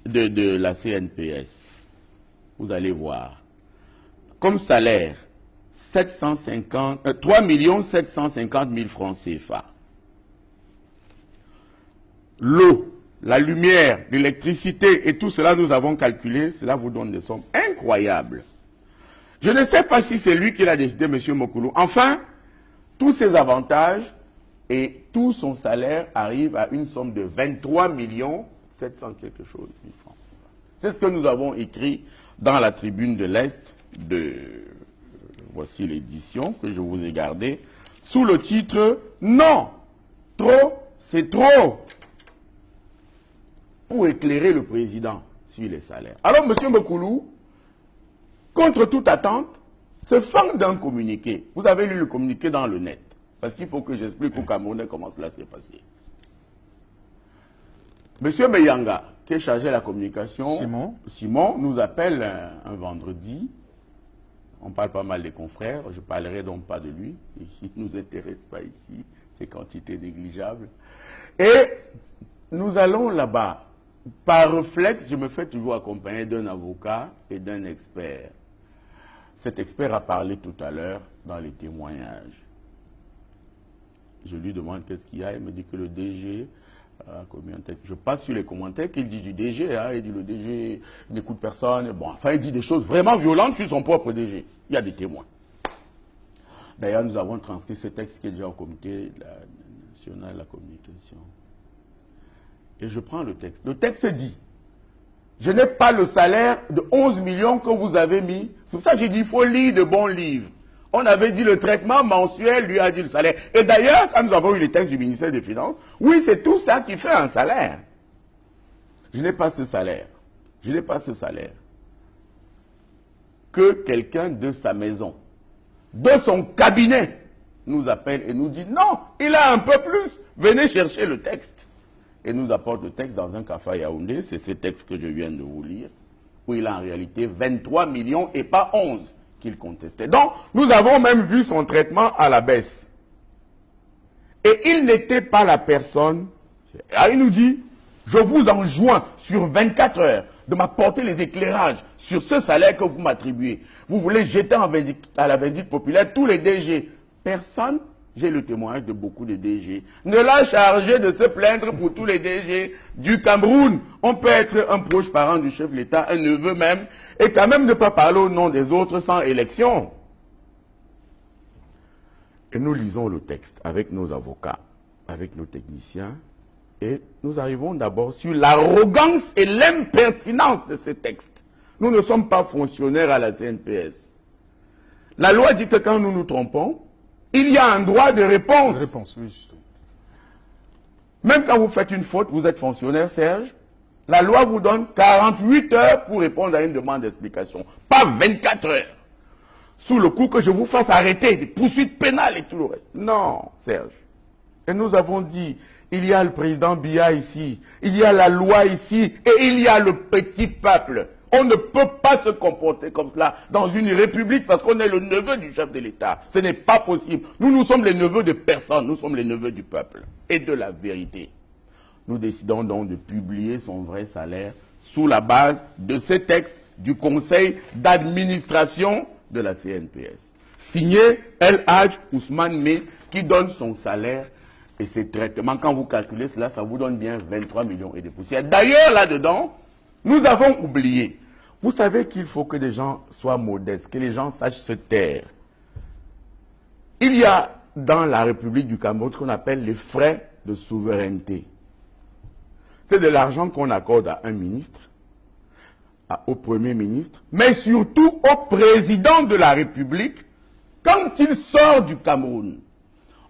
de la CNPS. Vous allez voir. Comme salaire, 3 750 000 francs CFA. L'eau, la lumière, l'électricité et tout cela, nous avons calculé, cela vous donne des sommes incroyables. Je ne sais pas si c'est lui qui l'a décidé, M. Mokulu. Enfin, tous ces avantages et tout son salaire arrive à une somme de 23 700 quelque chose mille francs. C'est ce que nous avons écrit dans la tribune de l'Est de... Voici l'édition que je vous ai gardée, sous le titre « Non, trop, c'est trop » pour éclairer le président sur les salaires. Alors, M. Mokulu, contre toute attente, se fend d'un communiqué. Vous avez lu le communiqué dans le net, parce qu'il faut que j'explique au Camerounais comment cela s'est passé. M. Meyanga, qui est chargé de la communication, Simon nous appelle un vendredi. On parle pas mal des confrères, je ne parlerai donc pas de lui, il ne nous intéresse pas ici, c'est quantité négligeable. Et nous allons là-bas. Par réflexe, je me fais toujours accompagner d'un avocat et d'un expert. Cet expert a parlé tout à l'heure dans les témoignages. Je lui demande qu'est-ce qu'il y a, il me dit que le DG a commis un texte. Je passe sur les commentaires qu'il dit du DG, hein, il dit le DG n'écoute personne. Bon, enfin, il dit des choses vraiment violentes sur son propre DG. Il y a des témoins. D'ailleurs, nous avons transcrit ce texte qui est déjà au comité national de la communication. Et je prends le texte. Le texte dit, je n'ai pas le salaire de 11 millions que vous avez mis. C'est pour ça que j'ai dit, il faut lire de bons livres. On avait dit le traitement mensuel, lui a dit le salaire. Et d'ailleurs, quand nous avons eu les textes du ministère des Finances, oui, c'est tout ça qui fait un salaire. Je n'ai pas ce salaire. Je n'ai pas ce salaire. Que quelqu'un de sa maison, de son cabinet, nous appelle et nous dit, non, il a un peu plus. Venez chercher le texte. Et nous apporte le texte dans un café à Yaoundé. C'est ce texte que je viens de vous lire, où il a en réalité 23 millions et pas 11 qu'il contestait. Donc, nous avons même vu son traitement à la baisse. Et il n'était pas la personne. Il nous dit, je vous enjoins sur 24 heures de m'apporter les éclairages sur ce salaire que vous m'attribuez. Vous voulez jeter à la vindicte populaire tous les DG. Personne, j'ai le témoignage de beaucoup de DG, ne l'a chargé de se plaindre pour tous les DG du Cameroun. On peut être un proche parent du chef de l'État, un neveu même, et quand même ne pas parler au nom des autres sans élection. Et nous lisons le texte avec nos avocats, avec nos techniciens, et nous arrivons d'abord sur l'arrogance et l'impertinence de ce texte. Nous ne sommes pas fonctionnaires à la CNPS. La loi dit que quand nous nous trompons, il y a un droit de réponse. Oui. Même quand vous faites une faute, vous êtes fonctionnaire, Serge, la loi vous donne 48 heures pour répondre à une demande d'explication. Pas 24 heures. Sous le coup que je vous fasse arrêter, des poursuites pénales et tout le reste. Non, Serge. Et nous avons dit, il y a le président Biya ici, il y a la loi ici, et il y a le petit peuple. On ne peut pas se comporter comme cela dans une république parce qu'on est le neveu du chef de l'État. Ce n'est pas possible. Nous sommes les neveux de personne. Nous sommes les neveux du peuple et de la vérité. Nous décidons donc de publier son vrai salaire sous la base de ce texte du conseil d'administration de la CNPS. Signé El Hadj Ousmane May qui donne son salaire et ses traitements. Quand vous calculez cela, ça vous donne bien 23 millions et des poussières. D'ailleurs, là-dedans, nous avons oublié. Vous savez qu'il faut que les gens soient modestes, que les gens sachent se taire. Il y a dans la République du Cameroun ce qu'on appelle les frais de souveraineté. C'est de l'argent qu'on accorde à un ministre, au Premier ministre, mais surtout au président de la République quand il sort du Cameroun.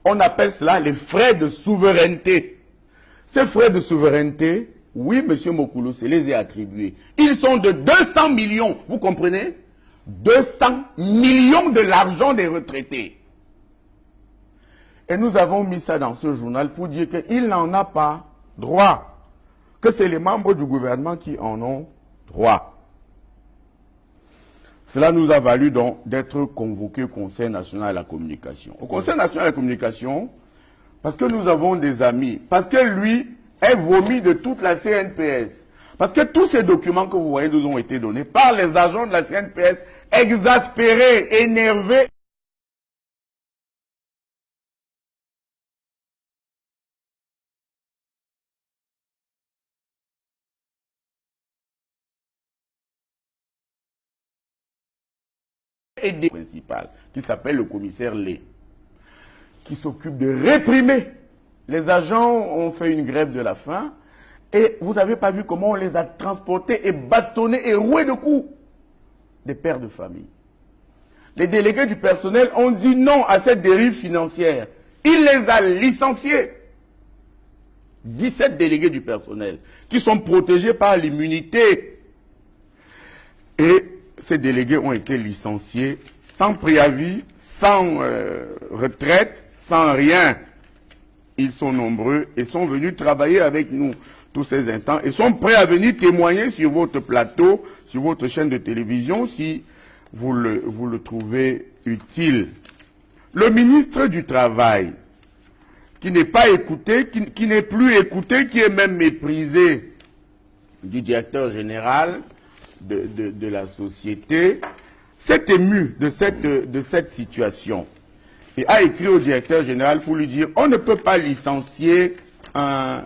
On appelle cela les frais de souveraineté. Ces frais de souveraineté, oui, M. Mokulu se les a attribués. Ils sont de 200 millions, vous comprenez? 200 millions de l'argent des retraités. Et nous avons mis ça dans ce journal pour dire qu'il n'en a pas droit. Que c'est les membres du gouvernement qui en ont droit. Cela nous a valu donc d'être convoqués au Conseil national de la communication. Au Conseil national de la communication, parce que nous avons des amis, parce que lui est vomi de toute la CNPS, Parce que tous ces documents que vous voyez nous ont été donnés par les agents de la CNPS, exaspérés, énervés. Et des principales, qui s'appelle le commissaire Lé, qui s'occupe de réprimer. Les agents ont fait une grève de la faim et vous n'avez pas vu comment on les a transportés et bastonnés et roués de coups. Des pères de famille. Les délégués du personnel ont dit non à cette dérive financière. Il les a licenciés. 17 délégués du personnel qui sont protégés par l'immunité. Et ces délégués ont été licenciés sans préavis, sans retraite, sans rien. Ils sont nombreux et sont venus travailler avec nous tous ces instants et sont prêts à venir témoigner sur votre plateau, sur votre chaîne de télévision si vous le trouvez utile. Le ministre du Travail, qui n'est pas écouté, qui n'est plus écouté, qui est même méprisé du directeur général de la société, s'est ému de cette situation et a écrit au directeur général pour lui dire on ne peut pas licencier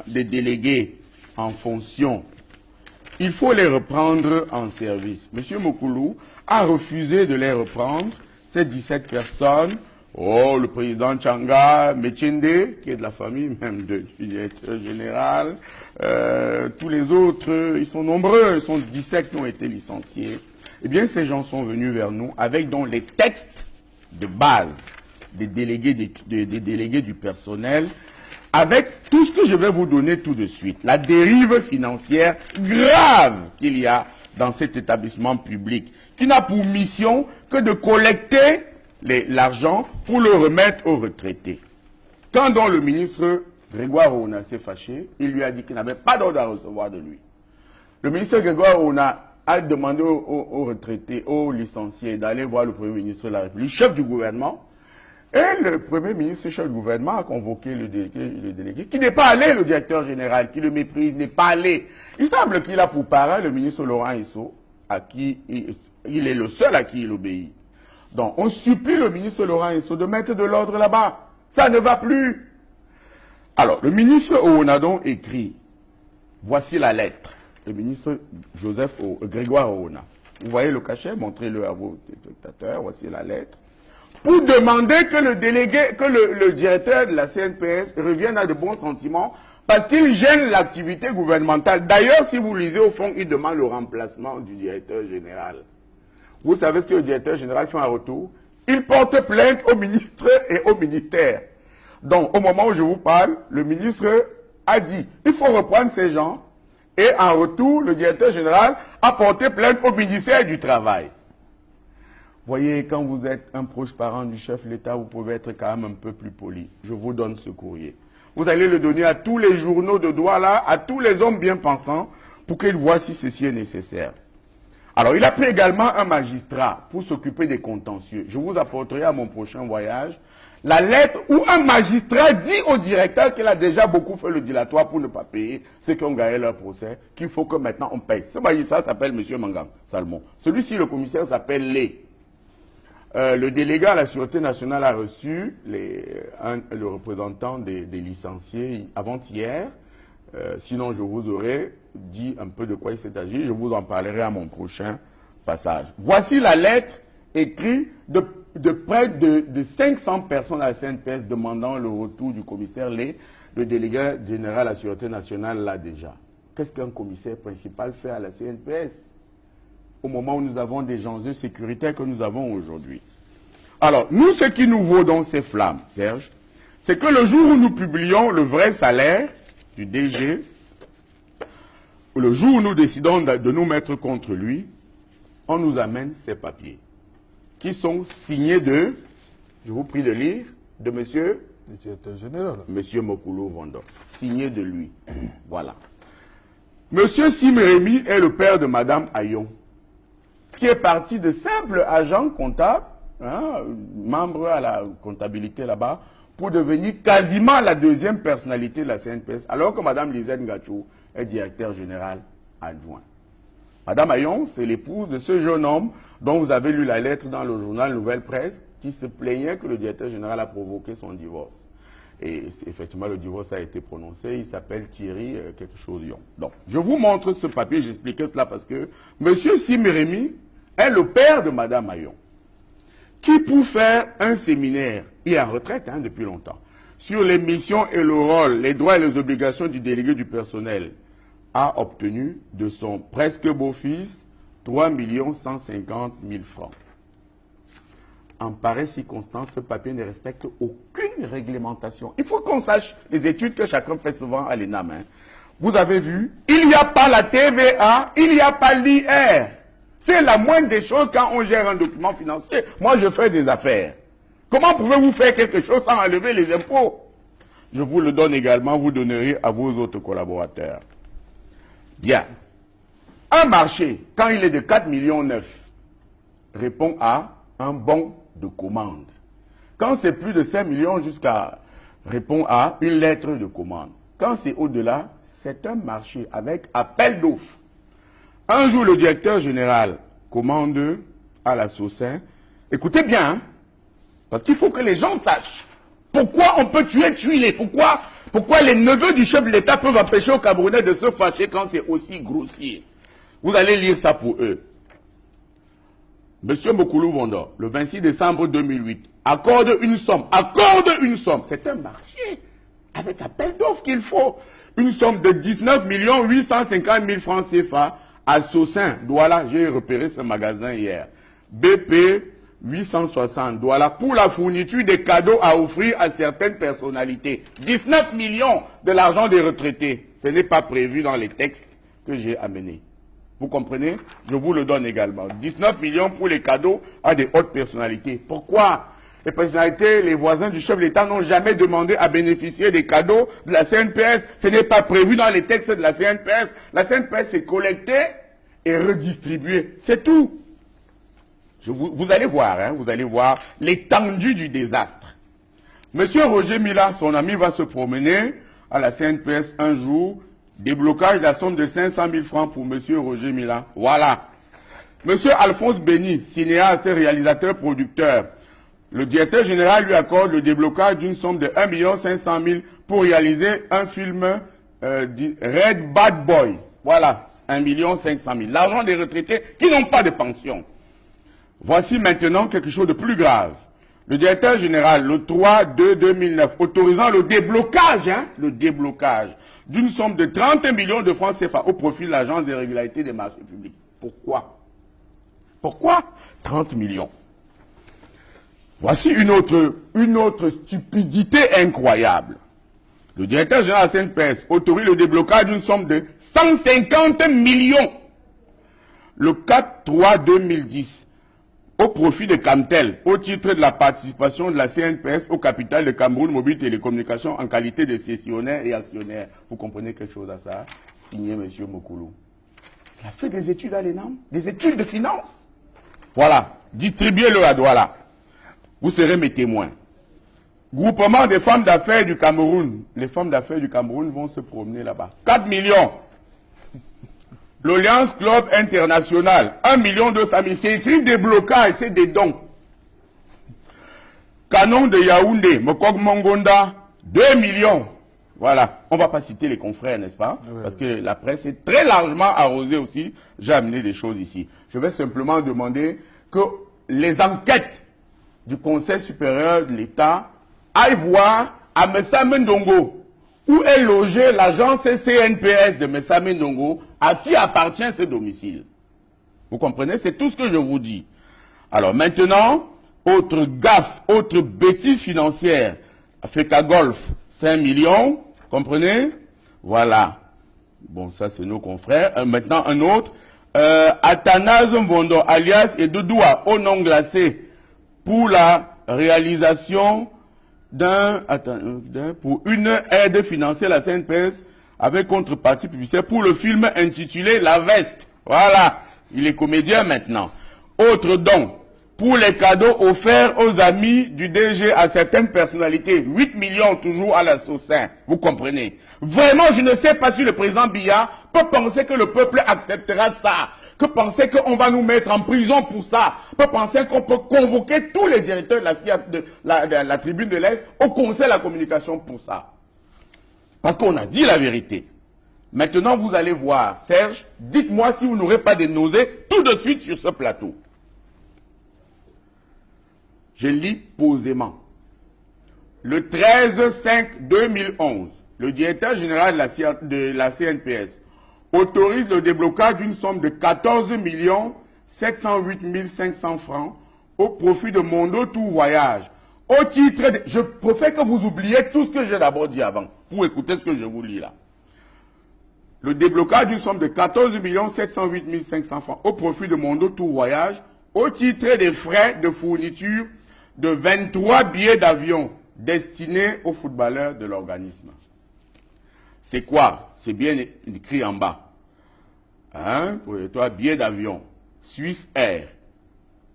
des délégués en fonction. Il faut les reprendre en service. M. Mokoulou a refusé de les reprendre, ces 17 personnes. Oh, le président Tchanga, Mechende, qui est de la famille même du directeur général, tous les autres, ils sont nombreux, ils sont 17 qui ont été licenciés. Eh bien, ces gens sont venus vers nous avec donc les textes de base des délégués, des délégués du personnel, avec tout ce que je vais vous donner tout de suite. La dérive financière grave qu'il y a dans cet établissement public, qui n'a pour mission que de collecter l'argent pour le remettre aux retraités. Quand donc le ministre Grégoire Ouna s'est fâché, il lui a dit qu'il n'avait pas d'ordre à recevoir de lui. Le ministre Grégoire Ouna a demandé aux retraités, aux licenciés, d'aller voir le Premier ministre de la République, chef du gouvernement. Et le Premier ministre, chef du gouvernement, a convoqué le délégué, qui n'est pas allé, le directeur général, qui le méprise, n'est pas allé. Il semble qu'il a pour parrain le ministre Laurent Esso, à qui il est le seul à qui il obéit. Donc, on supplie le ministre Laurent Esso de mettre de l'ordre là-bas. Ça ne va plus. Alors, le ministre Oonadon écrit, voici la lettre. Le ministre Grégoire Oona. Vous voyez le cachet, montrez-le à vos spectateurs, voici la lettre. Pour demander que le délégué, que le directeur de la CNPS revienne à de bons sentiments, parce qu'il gêne l'activité gouvernementale. D'ailleurs, si vous lisez au fond, il demande le remplacement du directeur général. Vous savez ce que le directeur général fait en retour? Il porte plainte au ministre et au ministère. Donc, au moment où je vous parle, le ministre a dit, il faut reprendre ces gens, et en retour, le directeur général a porté plainte au ministère du Travail. Voyez, quand vous êtes un proche parent du chef de l'État, vous pouvez être quand même un peu plus poli. Je vous donne ce courrier. Vous allez le donner à tous les journaux de Douala, à tous les hommes bien pensants, pour qu'ils voient si ceci est nécessaire. Alors, il a pris également un magistrat pour s'occuper des contentieux. Je vous apporterai à mon prochain voyage la lettre où un magistrat dit au directeur qu'il a déjà beaucoup fait le dilatoire pour ne pas payer ceux qui ont gagné leur procès, qu'il faut que maintenant on paye. Ce magistrat s'appelle M. Mangang Salmon. Celui-ci, le commissaire, s'appelle Lé. Le délégué à la Sûreté nationale a reçu le représentant des licenciés avant-hier. Sinon, je vous aurais dit un peu de quoi il s'est agi. Je vous en parlerai à mon prochain passage. Voici la lettre écrite de près de 500 personnes à la CNPS demandant le retour du commissaire Lé. Le délégué général à la Sûreté nationale l'a déjà. Qu'est-ce qu'un commissaire principal fait à la CNPS au moment où nous avons des enjeux sécuritaires que nous avons aujourd'hui? Alors, nous, ce qui nous vaut dans ces flammes, Serge, c'est que le jour où nous publions le vrai salaire du DG, le jour où nous décidons de nous mettre contre lui, on nous amène ces papiers qui sont signés de, je vous prie de lire, de monsieur le directeur général. Monsieur Mokoulou Vondor, signé de lui. Voilà. Monsieur Simrémy est le père de Madame Ayon, qui est parti de simple agent comptable, hein, membre à la comptabilité là-bas, pour devenir quasiment la deuxième personnalité de la CNPS, alors que Mme Lisette Ngachou est directeur général adjoint. Madame Ayon, c'est l'épouse de ce jeune homme dont vous avez lu la lettre dans le journal Nouvelle Presse, qui se plaignait que le directeur général a provoqué son divorce. Et effectivement, le divorce a été prononcé. Il s'appelle Thierry quelque chose Lyon. Donc, je vous montre ce papier. J'expliquais cela parce que M. Simérémy est le père de Madame Ayon, qui, pour faire un séminaire, il est en retraite depuis longtemps, sur les missions et le rôle, les droits et les obligations du délégué du personnel, a obtenu de son presque beau-fils 3 150 000 francs. En pareille circonstance, ce papier ne respecte aucune réglementation. Il faut qu'on sache les études que chacun fait souvent à l'ENAM. Vous avez vu, il n'y a pas la TVA, il n'y a pas l'IR. C'est la moindre des choses quand on gère un document financier. Moi, je fais des affaires. Comment pouvez-vous faire quelque chose sans enlever les impôts? Je vous le donne également, vous donnerez à vos autres collaborateurs. Bien. Un marché, quand il est de 4,9 millions, répond à un bon de commande. Quand c'est plus de 5 millions répond à une lettre de commande. Quand c'est au-delà, c'est un marché avec appel d'offres. Un jour, le directeur général commande à la Saucin. Écoutez bien, parce qu'il faut que les gens sachent pourquoi on peut tuer. Pourquoi les neveux du chef de l'État peuvent empêcher aux Camerounais de se fâcher quand c'est aussi grossier. Vous allez lire ça pour eux. Monsieur Mokoulou Vondo, le 26 décembre 2008, accorde une somme. C'est un marché avec appel d'offres qu'il faut. Une somme de 19 850 000 francs CFA à Saucin, Douala. J'ai repéré ce magasin hier. BP 860 Douala pour la fourniture des cadeaux à offrir à certaines personnalités. 19 millions de l'argent des retraités. Ce n'est pas prévu dans les textes que j'ai amenés. Vous comprenez? Je vous le donne également. 19 millions pour les cadeaux à des hautes personnalités. Pourquoi? Les personnalités, les voisins du chef de l'État n'ont jamais demandé à bénéficier des cadeaux de la CNPS. Ce n'est pas prévu dans les textes de la CNPS. La CNPS est collectée et redistribuée. C'est tout. Vous allez voir, vous allez voir l'étendue du désastre. Monsieur Roger Mila, son ami, va se promener à la CNPS un jour. Déblocage de la somme de 500 000 francs pour M. Roger Mila. Voilà. M. Alphonse Béni, cinéaste, réalisateur, producteur. Le directeur général lui accorde le déblocage d'une somme de 1 500 000 pour réaliser un film Red Bad Boy. Voilà, 1 500 000. L'argent des retraités qui n'ont pas de pension. Voici maintenant quelque chose de plus grave. Le directeur général, le 3/2/2009, autorisant le déblocage d'une somme de 30 millions de francs CFA au profit de l'Agence des régularités des marchés publics. Pourquoi? Pourquoi 30 millions? Voici une autre stupidité incroyable. Le directeur général de la CNPS autorise le déblocage d'une somme de 150 millions le 4/3/2010. Au profit de Camtel, au titre de la participation de la CNPS au capital de Cameroun Mobile Télécommunications en qualité de cessionnaire et actionnaire. Vous comprenez quelque chose à ça? Signé M. Mokoulou. Il a fait des études à l'ENAM, des études de finance. Voilà, distribuez-le à Douala. Vous serez mes témoins. Groupement des femmes d'affaires du Cameroun. Les femmes d'affaires du Cameroun vont se promener là-bas. 4 millions. L'Alliance Club International, 1 200 000. C'est écrit déblocage, c'est des dons. Canon de Yaoundé, Mokog Mongonda, 2 millions. Voilà. On ne va pas citer les confrères, n'est-ce pas? Oui, parce que la presse est très largement arrosée aussi. J'ai amené des choses ici. Je vais simplement demander que les enquêtes du Conseil supérieur de l'État aillent voir à Messa Mendongo, où est logée l'agence CNPS de Messa Mendongo, à qui appartient ce domicile. Vous comprenez? C'est tout ce que je vous dis. Alors maintenant, autre gaffe, autre bêtise financière. Africa Golf, 5 millions, comprenez? Voilà. Bon, ça c'est nos confrères. Maintenant un autre. Athanase Mvondo, alias Edoudoua, au nom glacé, pour la réalisation pour une aide financière à la CNPS avec contrepartie publicitaire pour le film intitulé La Veste. Voilà, il est comédien maintenant. Autre don, pour les cadeaux offerts aux amis du DG à certaines personnalités. 8 millions toujours à la Saucin, vous comprenez. Vraiment, je ne sais pas si le président Biya peut penser que le peuple acceptera ça, que penser qu'on va nous mettre en prison pour ça, peut penser qu'on peut convoquer tous les directeurs de la tribune de l'Est au conseil de la communication pour ça. Parce qu'on a dit la vérité. Maintenant, vous allez voir, Serge, dites-moi si vous n'aurez pas de nausées tout de suite sur ce plateau. Je lis posément. Le 13/5/2011, le directeur général de la CNPS autorise le déblocage d'une somme de 14 708 500 francs au profit de Mondo Tour Voyage. Au titre de... Je préfère que vous oubliez tout ce que j'ai d'abord dit avant, pour écouter ce que je vous lis là. Le déblocage d'une somme de 14 708 500 francs au profit de Mondo Tour Voyage au titre des frais de fourniture de 23 billets d'avion destinés aux footballeurs de l'organisme. C'est quoi? C'est bien écrit en bas. Hein? Pour toi, billets d'avion Swiss Air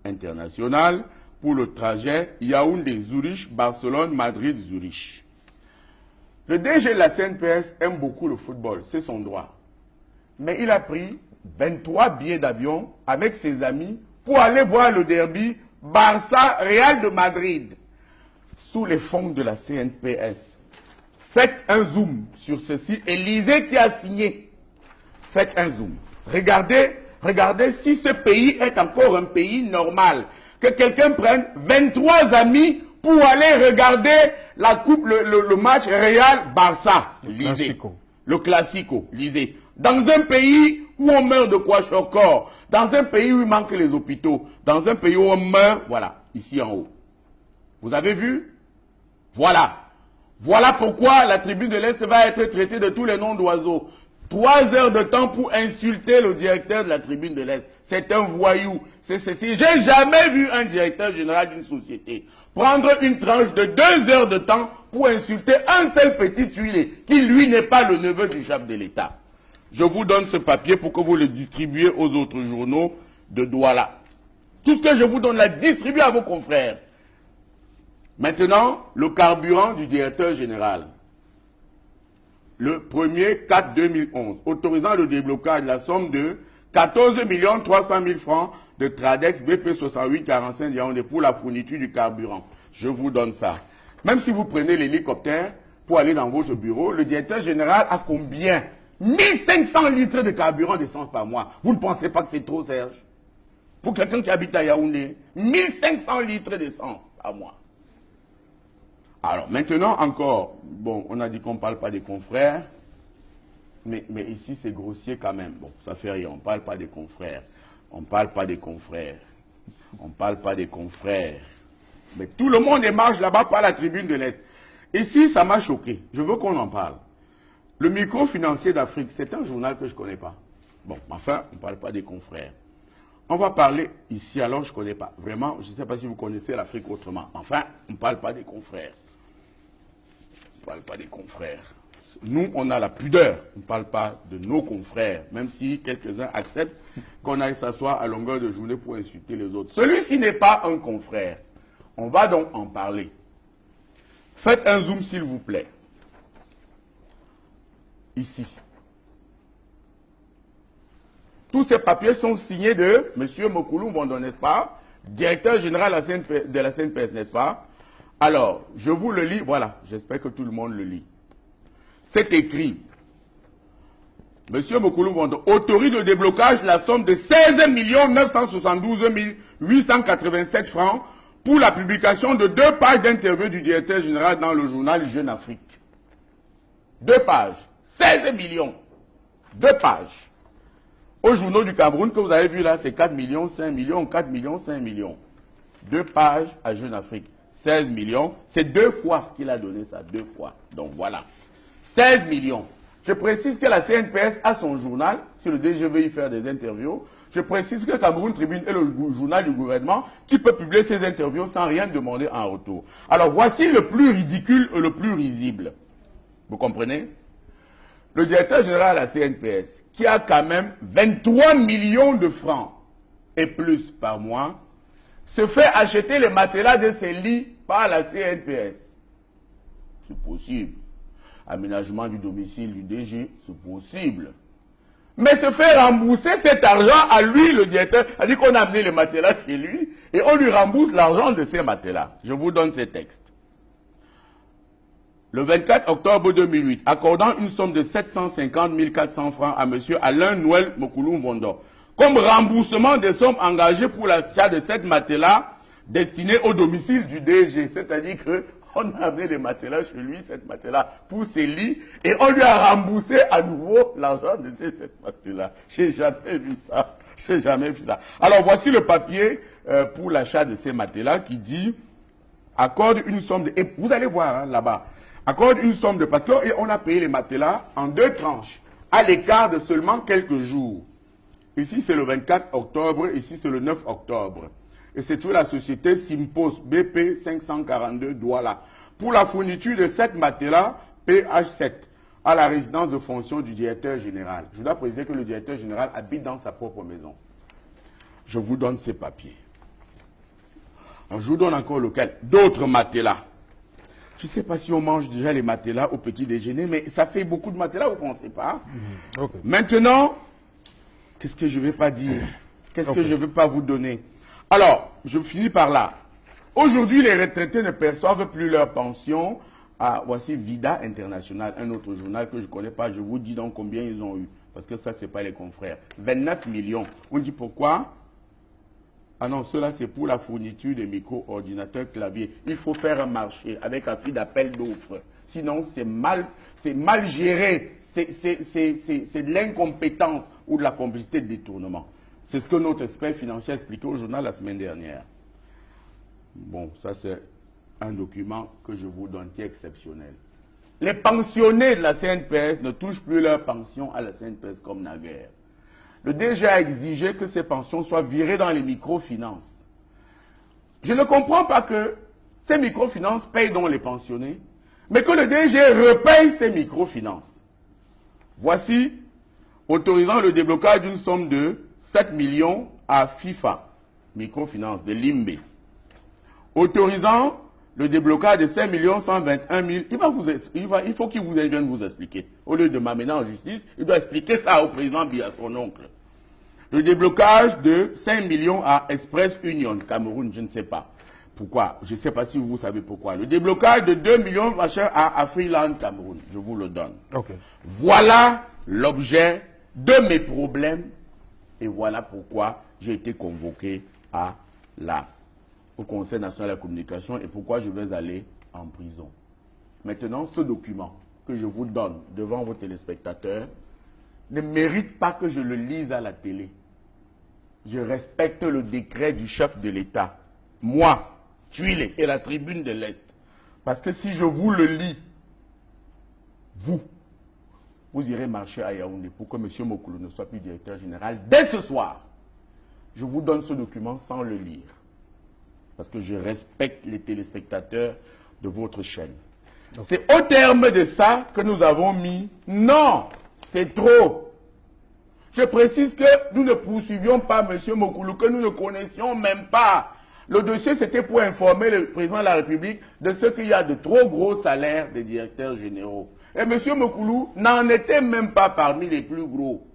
International pour le trajet Yaoundé-Zurich, Barcelone-Madrid-Zurich. Le DG de la CNPS aime beaucoup le football, c'est son droit. Mais il a pris 23 billets d'avion avec ses amis pour aller voir le derby Barça-Real de Madrid sous les fonds de la CNPS. Faites un zoom sur ceci et lisez qui a signé. Faites un zoom. Regardez si ce pays est encore un pays normal. Que quelqu'un prenne 23 amis pour aller regarder la coupe, le match Real-Barça. Lisez. Le Classico. Lisez. Dans un pays où on meurt de kwashiorkor, dans un pays où il manque les hôpitaux, dans un pays où on meurt, voilà, ici en haut. Vous avez vu? Voilà. Voilà pourquoi la tribune de l'Est va être traitée de tous les noms d'oiseaux. 3 heures de temps pour insulter le directeur de la tribune de l'Est. C'est un voyou. J'ai jamais vu un directeur général d'une société prendre une tranche de 2 heures de temps pour insulter un seul petit tuilé, qui lui n'est pas le neveu du chef de l'État. Je vous donne ce papier pour que vous le distribuiez aux autres journaux de Douala. Tout ce que je vous donne là, distribuez à vos confrères. Maintenant, le carburant du directeur général. Le 1er 4/2011, autorisant le déblocage de la somme de 14 300 000 francs de Tradex BP 68 45 Yaoundé pour la fourniture du carburant. Je vous donne ça. Même si vous prenez l'hélicoptère pour aller dans votre bureau, le directeur général a combien? 1500 litres de carburant d'essence par mois. Vous ne pensez pas que c'est trop, Serge? Pour quelqu'un qui habite à Yaoundé, 1500 litres d'essence par mois. Alors, maintenant encore, bon, on a dit qu'on ne parle pas des confrères, mais ici c'est grossier quand même. Bon, ça fait rien, on ne parle pas des confrères. On ne parle pas des confrères. On ne parle pas des confrères. Mais tout le monde émarge là-bas par la tribune de l'Est. Ici, ça m'a choqué. Je veux qu'on en parle. Le micro-financier d'Afrique, c'est un journal que je ne connais pas. Bon, enfin, on ne parle pas des confrères. On va parler ici, alors je ne connais pas. Vraiment, je ne sais pas si vous connaissez l'Afrique autrement. Enfin, on ne parle pas des confrères. On ne parle pas des confrères. Nous, on a la pudeur. On ne parle pas de nos confrères, même si quelques-uns acceptent qu'on aille s'asseoir à longueur de journée pour insulter les autres. Celui-ci n'est pas un confrère. On va donc en parler. Faites un zoom, s'il vous plaît. Ici. Tous ces papiers sont signés de M. Mokoulou Mbondo, n'est-ce pas? Directeur général de la CNPS, n'est-ce pas? Alors, je vous le lis, voilà, j'espère que tout le monde le lit. C'est écrit. M. Mokoulou Mbondo autorise le déblocage de la somme de 16 972 887 francs pour la publication de 2 pages d'interview du directeur général dans le journal Jeune Afrique. 2 pages. 16 millions. 2 pages. Au journaux du Cameroun, que vous avez vu là, c'est 4 millions, 5 millions, 4 millions, 5 millions. 2 pages à Jeune Afrique. 16 millions. C'est 2 fois qu'il a donné ça. 2 fois. Donc voilà. 16 millions. Je précise que la CNPS a son journal. Si le DG veut y faire des interviews. Je précise que Cameroun Tribune est le journal du gouvernement qui peut publier ses interviews sans rien demander en retour. Alors voici le plus ridicule et le plus risible. Vous comprenez? Le directeur général de la CNPS, qui a quand même 23 millions de francs et plus par mois, se fait acheter les matelas de ces lits par la CNPS. C'est possible. Aménagement du domicile du DG, c'est possible. Mais se fait rembourser cet argent à lui, le directeur, c'est-à-dire qu'on a amené les matelas chez lui et on lui rembourse l'argent de ces matelas. Je vous donne ces textes. Le 24 octobre 2008, accordant une somme de 750 400 francs à M. Alain Noël Mokoulou-Vondo, comme remboursement des sommes engagées pour l'achat de cette matelas destinés au domicile du DG. C'est-à-dire qu'on a amené les matelas chez lui, cette matelas, pour ses lits, et on lui a remboursé à nouveau l'argent de ces matelas. J'ai jamais vu ça. J'ai jamais vu ça. Alors voici le papier pour l'achat de ces matelas qui dit accorde une somme de... Et vous allez voir hein, là-bas. Accorde une somme de... Parce qu'on a payé les matelas en 2 tranches, à l'écart de seulement quelques jours. Ici, c'est le 24 octobre, ici, c'est le 9 octobre. Et c'est toujours la société Simpos BP 542 Douala. Pour la fourniture de 7 matelas PH7 à la résidence de fonction du directeur général. Je dois préciser que le directeur général habite dans sa propre maison. Je vous donne ces papiers. Alors, je vous donne encore lequel. D'autres matelas. Je ne sais pas si on mange déjà les matelas au petit déjeuner, mais ça fait beaucoup de matelas, vous ne pensez pas? Okay. Maintenant, qu'est-ce que je ne vais pas dire? Qu'est-ce que je ne vais pas vous donner? Alors, je finis par là. Aujourd'hui, les retraités ne perçoivent plus leur pension. Voici Vida International, un autre journal que je ne connais pas. Je vous dis donc combien ils ont eu. Parce que ça, ce n'est pas les confrères. 29 millions. On dit pourquoi? Ah non, cela c'est pour la fourniture des micro-ordinateurs claviers. Il faut faire un marché avec un prix d'appel d'offres. Sinon, c'est mal géré. C'est de l'incompétence ou de la complicité de détournement. C'est ce que notre expert financier a expliqué au journal la semaine dernière. Bon, ça c'est un document que je vous donne qui est exceptionnel. Les pensionnés de la CNPS ne touchent plus leur pension à la CNPS comme naguère. Le DG a exigé que ces pensions soient virées dans les microfinances. Je ne comprends pas que ces microfinances payent donc les pensionnés, mais que le DG repaye ces microfinances. Voici, autorisant le déblocage d'une somme de 7 millions à FIFA, microfinance de Limbe. Autorisant le déblocage de 5 121 000. Il faut qu'il vienne vous expliquer. Au lieu de m'amener en justice, il doit expliquer ça au président via son oncle. Le déblocage de 5 millions à Express Union, Cameroun, je ne sais pas. Pourquoi? Je ne sais pas si vous savez pourquoi. Le déblocage de 2 millions à Afriland, Cameroun. Je vous le donne. Okay. Voilà l'objet de mes problèmes. Et voilà pourquoi j'ai été convoqué au Conseil national de la communication et pourquoi je vais aller en prison. Maintenant, ce document que je vous donne devant vos téléspectateurs ne mérite pas que je le lise à la télé. Je respecte le décret du chef de l'État. Moi, Tuile et la tribune de l'Est. Parce que si je vous le lis, vous irez marcher à Yaoundé pour que M. Mokoulou ne soit plus directeur général dès ce soir. Je vous donne ce document sans le lire. Parce que je respecte les téléspectateurs de votre chaîne. C'est au terme de ça que nous avons mis non, c'est trop. Je précise que nous ne poursuivions pas M. Mokoulou, que nous ne connaissions même pas. Le dossier, c'était pour informer le président de la République de ce qu'il y a de trop gros salaires des directeurs généraux. Et M. Mokoulou n'en était même pas parmi les plus gros.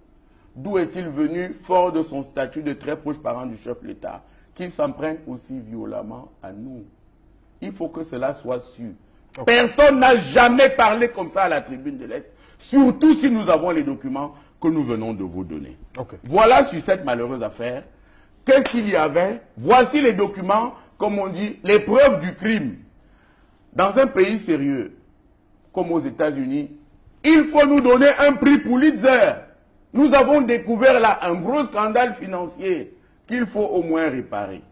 D'où est-il venu, fort de son statut de très proche parent du chef de l'État, qu'il s'en prenne aussi violemment à nous? Il faut que cela soit sûr. Okay. Personne n'a jamais parlé comme ça à la tribune de l'Est, surtout si nous avons les documents que nous venons de vous donner. Okay. Voilà sur cette malheureuse affaire. Qu'est-ce qu'il y avait? Voici les documents, comme on dit, les preuves du crime. Dans un pays sérieux, comme aux États-Unis, il faut nous donner un prix Pulitzer. Nous avons découvert là un gros scandale financier qu'il faut au moins réparer.